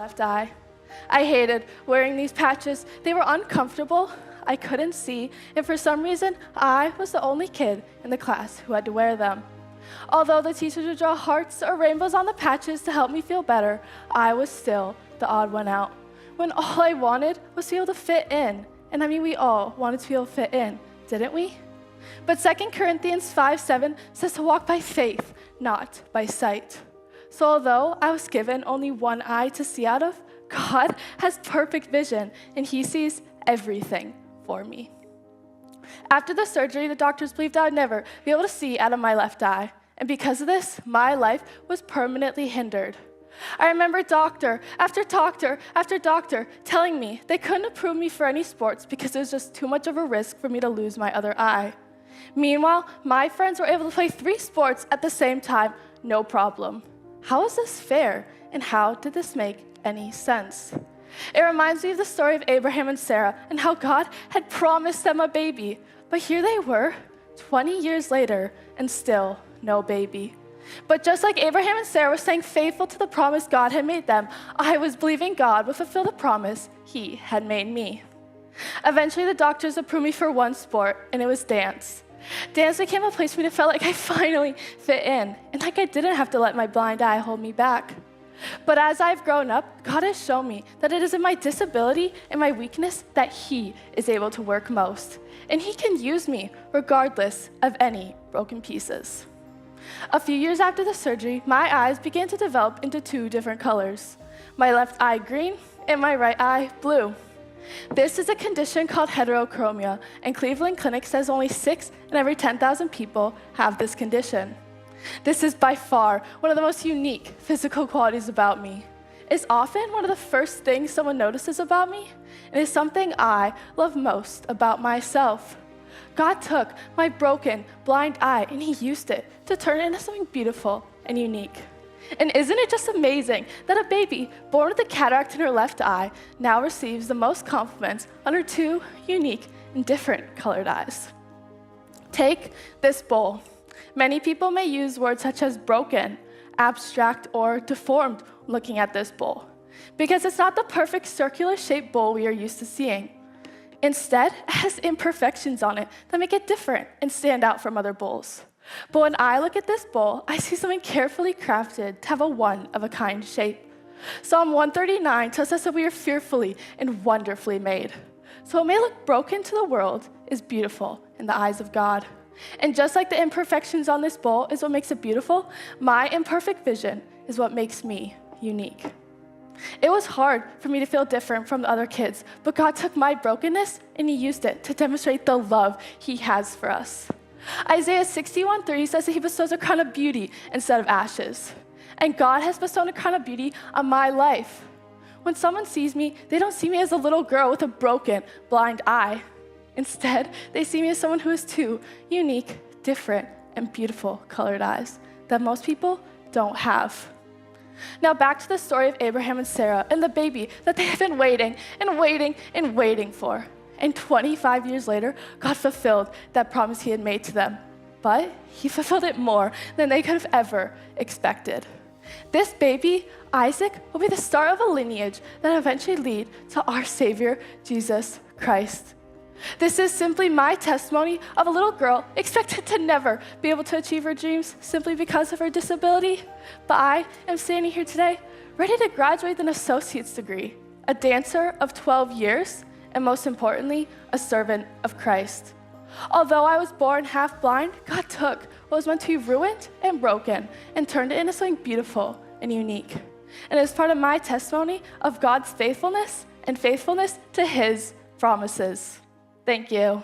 left eye. I hated wearing these patches. They were uncomfortable, I couldn't see, and for some reason, I was the only kid in the class who had to wear them. Although the teachers would draw hearts or rainbows on the patches to help me feel better, I was still the odd one out, when all I wanted was to be able to fit in. And I mean, we all wanted to be able to fit in, didn't we? But 2 Corinthians 5:7 says to walk by faith, not by sight. So although I was given only one eye to see out of, God has perfect vision, and he sees everything for me. After the surgery, the doctors believed I would never be able to see out of my left eye. And because of this, my life was permanently hindered. I remember doctor after doctor after doctor telling me they couldn't approve me for any sports because it was just too much of a risk for me to lose my other eye. Meanwhile, my friends were able to play 3 sports at the same time, no problem. How is this fair? And how did this make any sense? It reminds me of the story of Abraham and Sarah and how God had promised them a baby. But here they were, 20 years later, and still no baby. But just like Abraham and Sarah were staying faithful to the promise God had made them, I was believing God would fulfill the promise he had made me. Eventually, the doctors approved me for one sport, and it was dance. Dance became a place for me to feel like I finally fit in, and like I didn't have to let my blind eye hold me back. But as I've grown up, God has shown me that it is in my disability and my weakness that he is able to work most. And he can use me regardless of any broken pieces. A few years after the surgery, my eyes began to develop into 2 different colors. My left eye green and my right eye blue. This is a condition called heterochromia, and Cleveland Clinic says only 6 in every 10,000 people have this condition. This is by far one of the most unique physical qualities about me. It's often one of the first things someone notices about me, and it's something I love most about myself. God took my broken, blind eye, and he used it to turn it into something beautiful and unique. And isn't it just amazing that a baby born with a cataract in her left eye now receives the most compliments on her 2 unique and different colored eyes? Take this bowl. Many people may use words such as broken, abstract, or deformed looking at this bowl, because it's not the perfect circular-shaped bowl we are used to seeing. Instead, it has imperfections on it that make it different and stand out from other bowls. But when I look at this bowl, I see something carefully crafted to have a one-of-a-kind shape. Psalm 139 tells us that we are fearfully and wonderfully made. So what may look broken to the world is beautiful in the eyes of God. And just like the imperfections on this bowl is what makes it beautiful, my imperfect vision is what makes me unique. It was hard for me to feel different from the other kids, but God took my brokenness and he used it to demonstrate the love he has for us. Isaiah 61:3 says that he bestows a crown of beauty instead of ashes. And God has bestowed a crown of beauty on my life. When someone sees me, they don't see me as a little girl with a broken, blind eye. Instead, they see me as someone who has 2 unique, different, and beautiful colored eyes that most people don't have. Now back to the story of Abraham and Sarah and the baby that they have been waiting and waiting and waiting for. And 25 years later, God fulfilled that promise he had made to them. But he fulfilled it more than they could have ever expected. This baby, Isaac, will be the start of a lineage that will eventually lead to our Savior, Jesus Christ. This is simply my testimony of a little girl expected to never be able to achieve her dreams simply because of her disability. But I am standing here today ready to graduate with an associate's degree, a dancer of 12 years, and most importantly, a servant of Christ. Although I was born half blind, God took what was meant to be ruined and broken and turned it into something beautiful and unique. And it's part of my testimony of God's faithfulness and faithfulness to his promises. Thank you.